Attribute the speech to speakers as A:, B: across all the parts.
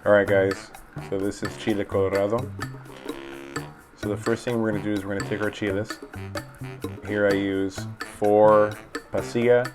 A: Alright guys, so this is chile colorado. So the first thing we're going to do is we're going to take our chiles. Here I use 4 pasilla,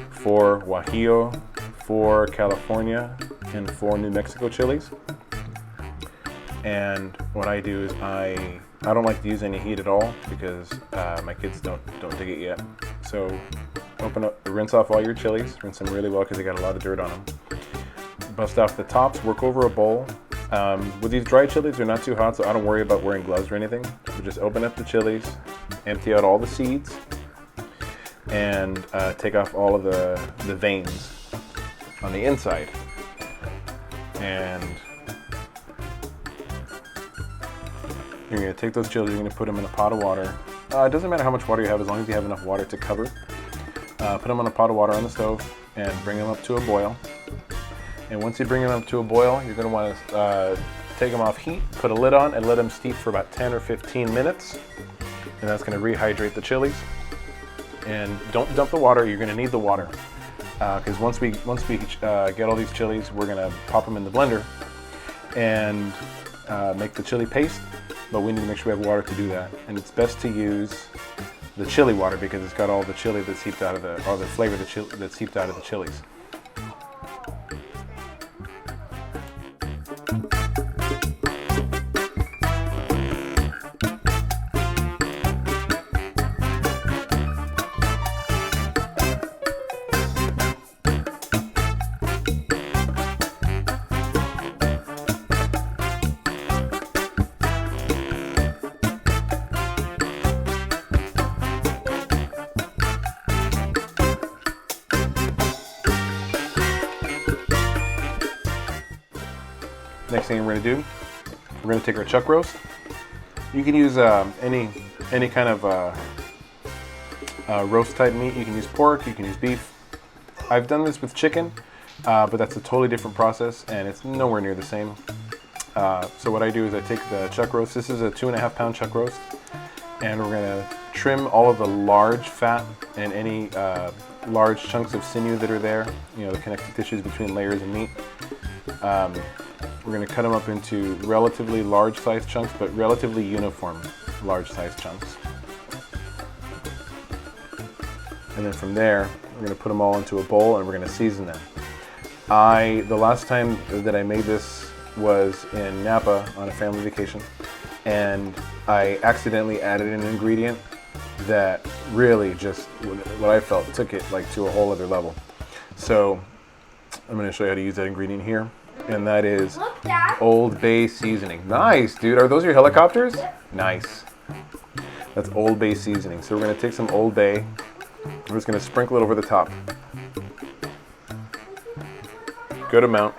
A: 4 guajillo, 4 California, and 4 New Mexico chilies. And what I do is I don't like to use any heat at all because my kids don't dig it yet. So rinse off all your chilies, rinse them really well because they got a lot of dirt on them. Bust off the tops, work over a bowl. With these dry chilies, they're not too hot, so I don't worry about wearing gloves or anything. So just open up the chilies, empty out all the seeds, and take off all of the veins on the inside. And you're going to take those chilies, you're going to put them in a pot of water. It doesn't matter how much water you have as long as you have enough water to cover. Put them on a pot of water on the stove and bring them up to a boil. And once you bring them up to a boil, you're going to want to take them off heat, put a lid on, and let them steep for about 10 or 15 minutes. And that's going to rehydrate the chilies. And don't dump the water. You're going to need the water because once we get all these chilies, we're going to pop them in the blender and make the chili paste. But we need to make sure we have water to do that. And it's best to use the chili water because it's got all the chili that seeped out of the flavor that seeped out of the chilies. Next thing we're going to do, we're going to take our chuck roast. You can use any kind of roast type meat. You can use pork, you can use beef. I've done this with chicken, but that's a totally different process and it's nowhere near the same. So what I do is I take the chuck roast. This is a 2.5 pound chuck roast, and we're going to trim all of the large fat and any large chunks of sinew that are there, you know, the connective tissues between layers of meat. We're going to cut them up into relatively large sized chunks, but relatively uniform large sized chunks. And then from there, we're going to put them all into a bowl and we're going to season them. The last time that I made this was in Napa on a family vacation, and I accidentally added an ingredient that really just, what I felt, took it like to a whole other level. So I'm going to show you how to use that ingredient here. And that is Old Bay seasoning. Nice, dude. Are those your helicopters? Nice. That's Old Bay seasoning. So we're going to take some Old Bay. We're just going to sprinkle it over the top. Good amount.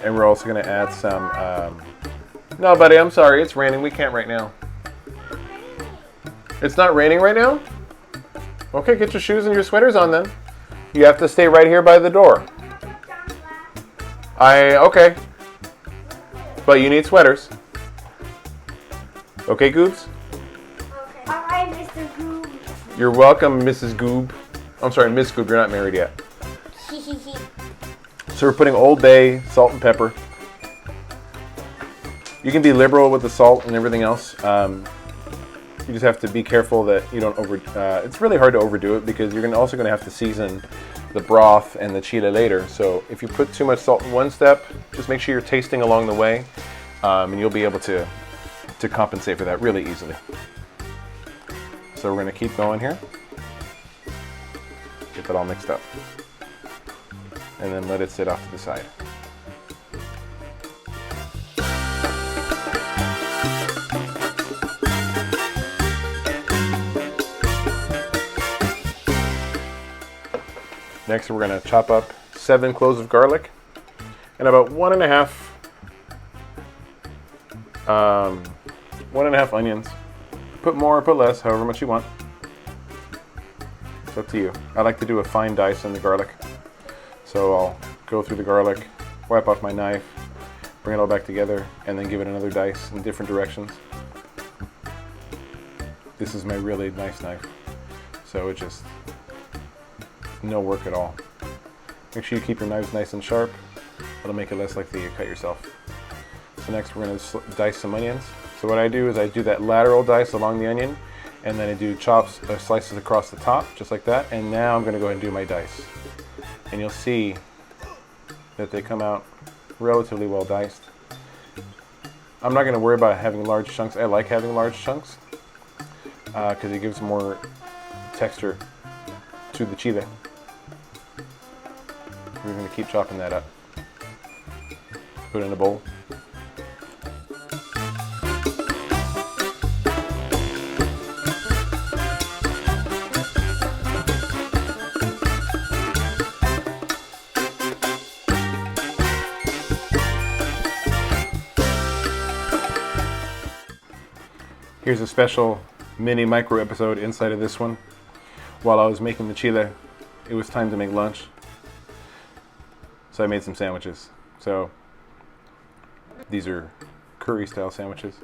A: And we're also going to add some... No, buddy, I'm sorry. It's raining. We can't right now. It's not raining right now? Okay, get your shoes and your sweaters on then. You have to stay right here by the door. Okay. But you need sweaters. Okay, Goobs?
B: Okay. Alright, Mr. Goob.
A: You're welcome, Mrs. Goob. I'm sorry, Miss Goob, you're not married yet. So we're putting Old Bay, salt and pepper. You can be liberal with the salt and everything else. You just have to be careful that you don't it's really hard to overdo it because you're also going to have to season the broth and the chile later. So if you put too much salt in one step, just make sure you're tasting along the way, and you'll be able to compensate for that really easily. So we're going to keep going here. Get that all mixed up. And then let it sit off to the side. Next, we're going to chop up 7 cloves of garlic and about 1.5 onions. Put more or put less, however much you want. It's up to you. I like to do a fine dice on the garlic. So I'll go through the garlic, wipe off my knife, bring it all back together, and then give it another dice in different directions. This is my really nice knife. So it just, no work at all. Make sure you keep your knives nice and sharp. It'll make it less likely you cut yourself. So next we're going to dice some onions. So what I do is I do that lateral dice along the onion, and then I do slices across the top, just like that. And now I'm going to go ahead and do my dice. And you'll see that they come out relatively well diced. I'm not going to worry about having large chunks. I like having large chunks because it gives more texture to the chile. We're going to keep chopping that up. Put it in a bowl. Here's a special mini micro episode inside of this one. While I was making the chile, it was time to make lunch. So I made some sandwiches. So these are curry style sandwiches.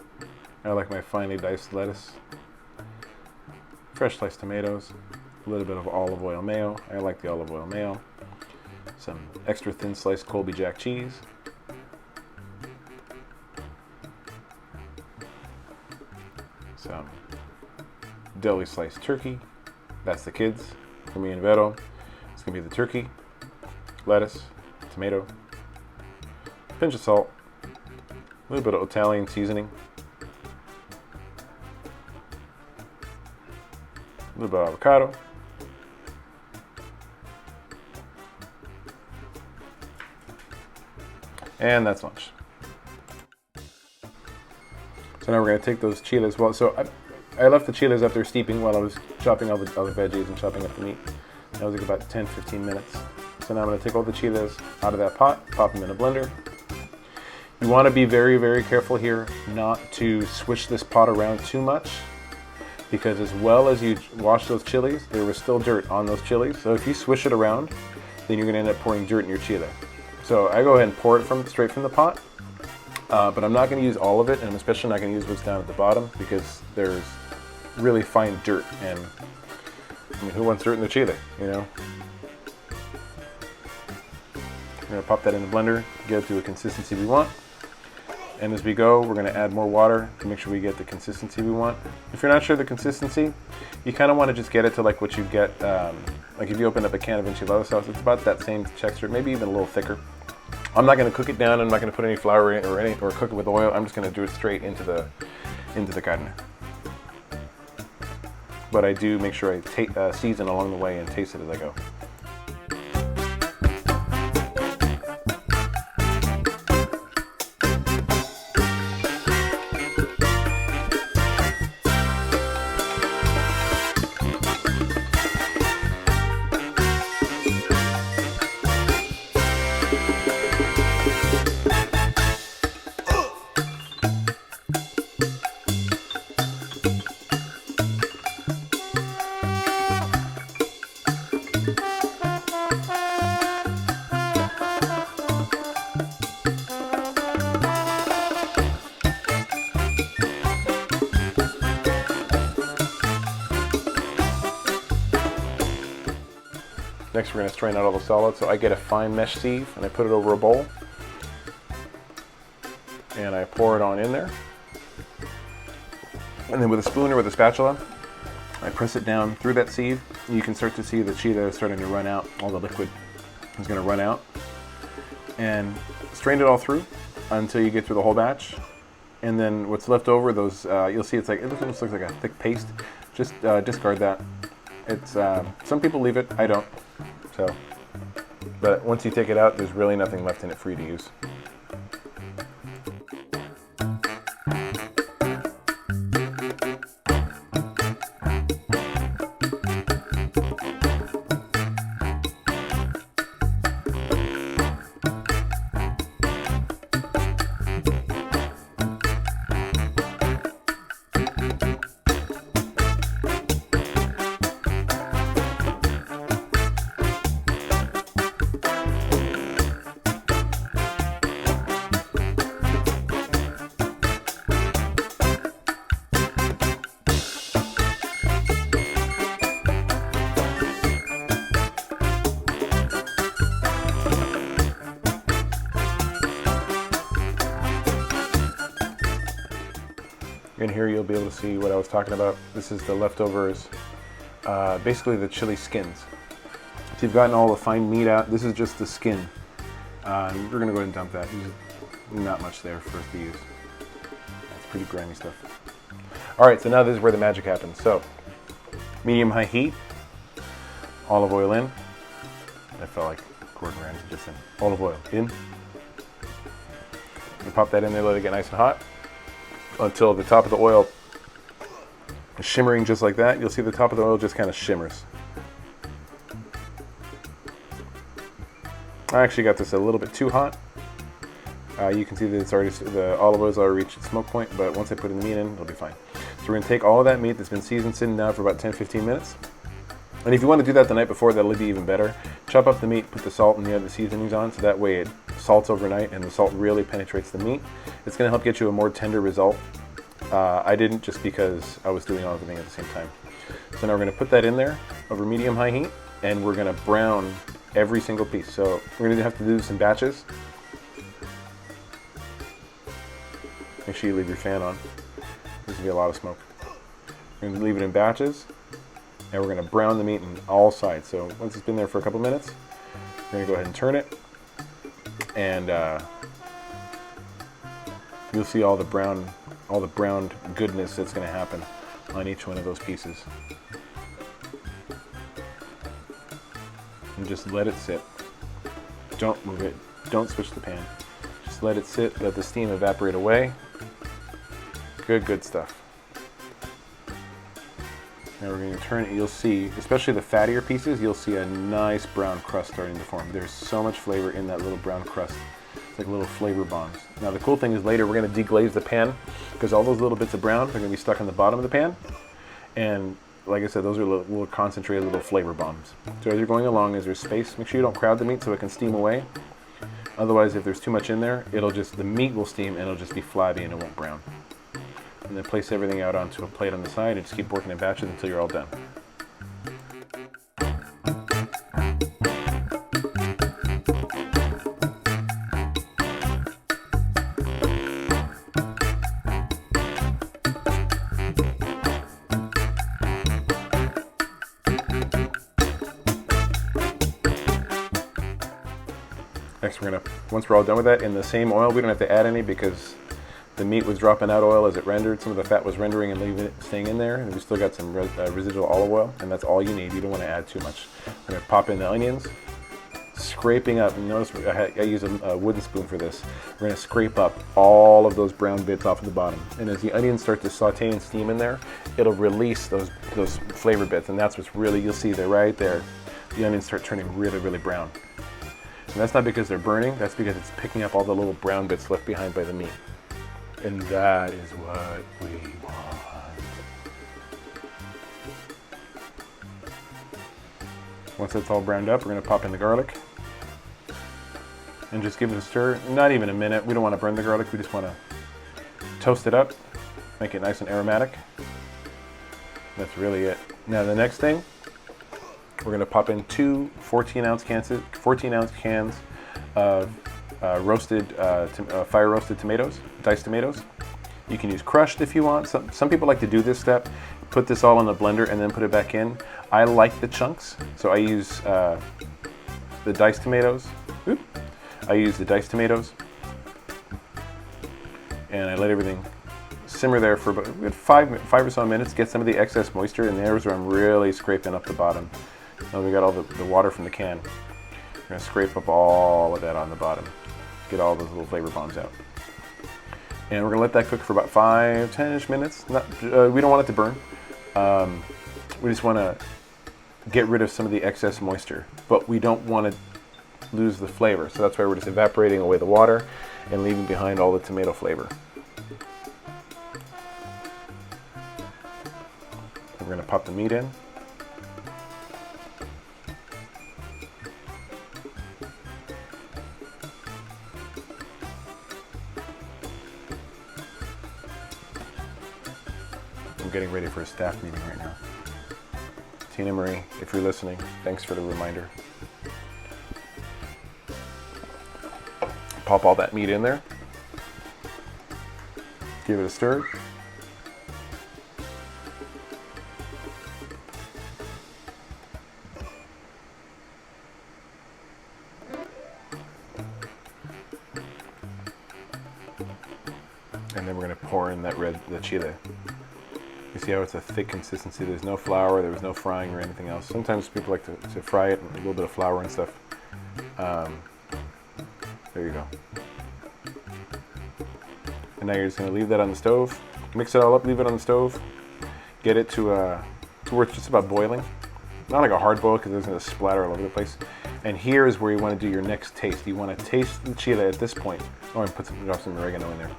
A: I like my finely diced lettuce, fresh sliced tomatoes, a little bit of olive oil mayo. I like the olive oil mayo. Some extra thin sliced Colby Jack cheese. Some deli sliced turkey. That's the kids. For me and Vero, it's gonna be the turkey, lettuce, tomato, pinch of salt, a little bit of Italian seasoning, a little bit of avocado, and that's lunch. So now we're going to take those chiles. Well, so I left the chiles after steeping while I was chopping all the veggies and chopping up the meat. That was like about 10-15 minutes. So now I'm going to take all the chiles out of that pot, pop them in a blender. You want to be very, very careful here not to swish this pot around too much, because as well as you wash those chilies, there was still dirt on those chilies. So if you swish it around, then you're going to end up pouring dirt in your chile. So I go ahead and pour it straight from the pot. But I'm not going to use all of it, and I'm especially not going to use what's down at the bottom because there's really fine dirt, and I mean, who wants dirt in the chile, you know? We're going to pop that in the blender, get it to a consistency we want, and as we go, we're going to add more water to make sure we get the consistency we want. If you're not sure of the consistency, you kind of want to just get it to like what you get, like if you open up a can of enchilada sauce, it's about that same texture, maybe even a little thicker. I'm not going to cook it down. I'm not going to put any flour in or cook it with oil. I'm just going to do it straight into the carne. But I do make sure I season along the way and taste it as I go. Next, we're going to strain out all the solids. So I get a fine mesh sieve and I put it over a bowl. And I pour it on in there. And then with a spoon or with a spatula, I press it down through that sieve. And you can start to see the chile is starting to run out. All the liquid is going to run out. And strain it all through until you get through the whole batch. And then what's left over, those you'll see it looks like a thick paste. Just discard that. It's some people leave it. I don't. So, but once you take it out, there's really nothing left in it for you to use. In here you'll be able to see what I was talking about. This is the leftovers, basically the chili skins. So you've gotten all the fine meat out. This is just the skin. We're gonna go ahead and dump that. There's not much there for us to use. That's pretty grimy stuff. All right, so now this is where the magic happens. So medium-high heat, olive oil in. I felt like Gordon Ramsay just in. Olive oil in. You pop that in there, let it get nice and hot until the top of the oil is shimmering just like that. You'll see the top of the oil just kind of shimmers. I actually got this a little bit too hot. You can see that it's already, the olive oil's already reached its smoke point, but once I put the meat in, it'll be fine. So we're gonna take all of that meat that's been seasoned, sitting down for about 10-15 minutes. And if you want to do that the night before, that'll be even better. Chop up the meat, put the salt and the other seasonings on, so that way it salts overnight and the salt really penetrates the meat. It's gonna help get you a more tender result. I didn't, just because I was doing everything at the same time. So now we're gonna put that in there over medium-high heat, and we're gonna brown every single piece. So we're gonna have to do this in batches. Make sure you leave your fan on. There's gonna be a lot of smoke. We're gonna leave it in batches, and we're gonna brown the meat on all sides. So once it's been there for a couple minutes, we're gonna go ahead and turn it, and you'll see all the browned goodness that's gonna happen on each one of those pieces. And just let it sit. Don't move it. Don't switch the pan. Just let it sit, let the steam evaporate away. Good stuff. Now we're going to turn it. You'll see, especially the fattier pieces, you'll see a nice brown crust starting to form. There's so much flavor in that little brown crust. It's like little flavor bombs. Now the cool thing is later we're going to deglaze the pan, because all those little bits of brown are going to be stuck on the bottom of the pan. And like I said, those are little concentrated little flavor bombs. So as you're going along, as there's space, make sure you don't crowd the meat so it can steam away. Otherwise, if there's too much in there, the meat will steam and it'll just be flabby and it won't brown. And then place everything out onto a plate on the side and just keep working in batches until you're all done. Next, once we're all done with that, in the same oil, we don't have to add any because the meat was dropping out oil as it rendered. Some of the fat was rendering and staying in there, and we still got some residual olive oil, and that's all you need. You don't want to add too much. We're going to pop in the onions, scraping up. And notice I use a wooden spoon for this. We're going to scrape up all of those brown bits off of the bottom, and as the onions start to saute and steam in there, it'll release those flavor bits, and that's what's really, you'll see there right there, the onions start turning really brown. And that's not because they're burning, that's because it's picking up all the little brown bits left behind by the meat. And that is what we want. Once it's all browned up, we're going to pop in the garlic and just give it a stir. Not even a minute. We don't want to burn the garlic. We just want to toast it up, make it nice and aromatic. That's really it. Now the next thing, we're going to pop in two 14-ounce cans of fire roasted tomatoes, diced tomatoes. You can use crushed if you want. Some people like to do this step, put this all in the blender and then put it back in. I like the chunks, so I use the diced tomatoes. I use the diced tomatoes, and I let everything simmer there for about five or so minutes. Get some of the excess moisture, and there's where I'm really scraping up the bottom. Now we got all the water from the can. We're gonna scrape up all of that on the bottom. Get all those little flavor bombs out. And we're gonna let that cook for about 5-10-ish minutes. We don't want it to burn. We just wanna get rid of some of the excess moisture, but we don't want to lose the flavor. So that's why we're just evaporating away the water and leaving behind all the tomato flavor. We're gonna pop the meat in. I'm getting ready for a staff meeting right now. Tina Marie, if you're listening, thanks for the reminder. Pop all that meat in there. Give it a stir. And then we're going to pour in the chile. You see how it's a thick consistency? There's no flour, there was no frying or anything else. Sometimes people like to fry it with a little bit of flour and stuff. There you go. And now you're just going to leave that on the stove. Mix it all up, leave it on the stove. Get it to where it's just about boiling. Not like a hard boil because it's going to splatter all over the place. And here is where you want to do your next taste. You want to taste the chile at this point. Oh, and drop some oregano in there.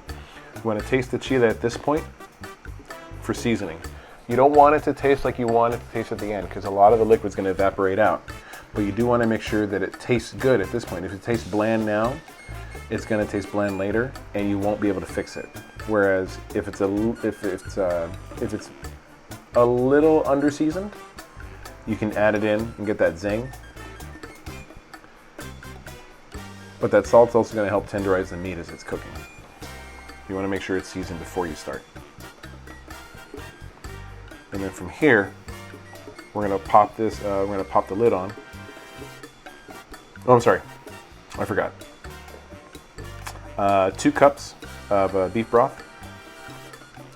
A: You want to taste the chile at this point for seasoning. You don't want it to taste like you want it to taste at the end because a lot of the liquid's going to evaporate out. But you do want to make sure that it tastes good at this point. If it tastes bland now, it's going to taste bland later, and you won't be able to fix it. Whereas if it's a little under-seasoned, you can add it in and get that zing. But that salt's also going to help tenderize the meat as it's cooking. You want to make sure it's seasoned before you start. And then from here, we're going to pop this. We're going to pop the lid on. Oh, I'm sorry, I forgot. 2 cups of beef broth.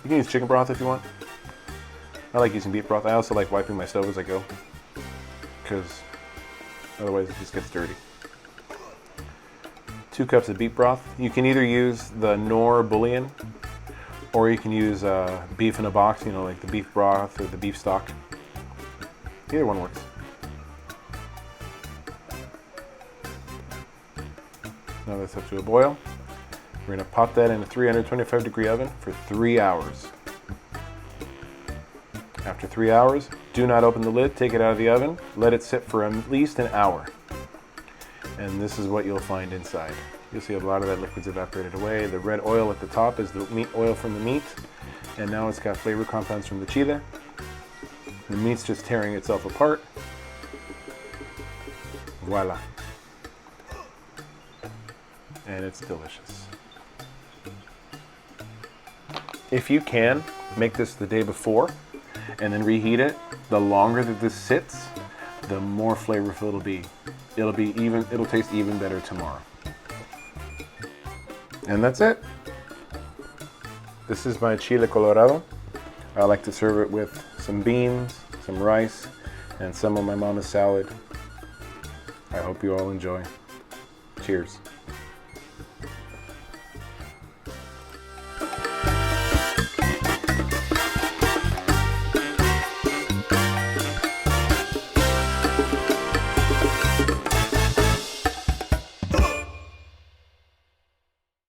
A: You can use chicken broth if you want. I like using beef broth. I also like wiping my stove as I go, because otherwise it just gets dirty. 2 cups of beef broth. You can either use the Knorr bouillon, or you can use beef in a box, you know, like the beef broth or the beef stock. Either one works. Now that's up to a boil. We're going to pop that in a 325 degree oven for 3 hours. After 3 hours, do not open the lid, take it out of the oven, let it sit for at least an hour. And this is what you'll find inside. You'll see a lot of that liquid's evaporated away. The red oil at the top is the meat oil from the meat, and now it's got flavor compounds from the chile. The meat's just tearing itself apart. Voila. And it's delicious. If you can, make this the day before and then reheat it. The longer that this sits, the more flavorful it'll be. It'll taste even better tomorrow. And that's it. This is my chile colorado. I like to serve it with some beans, some rice, and some of my mama's salad. I hope you all enjoy. Cheers.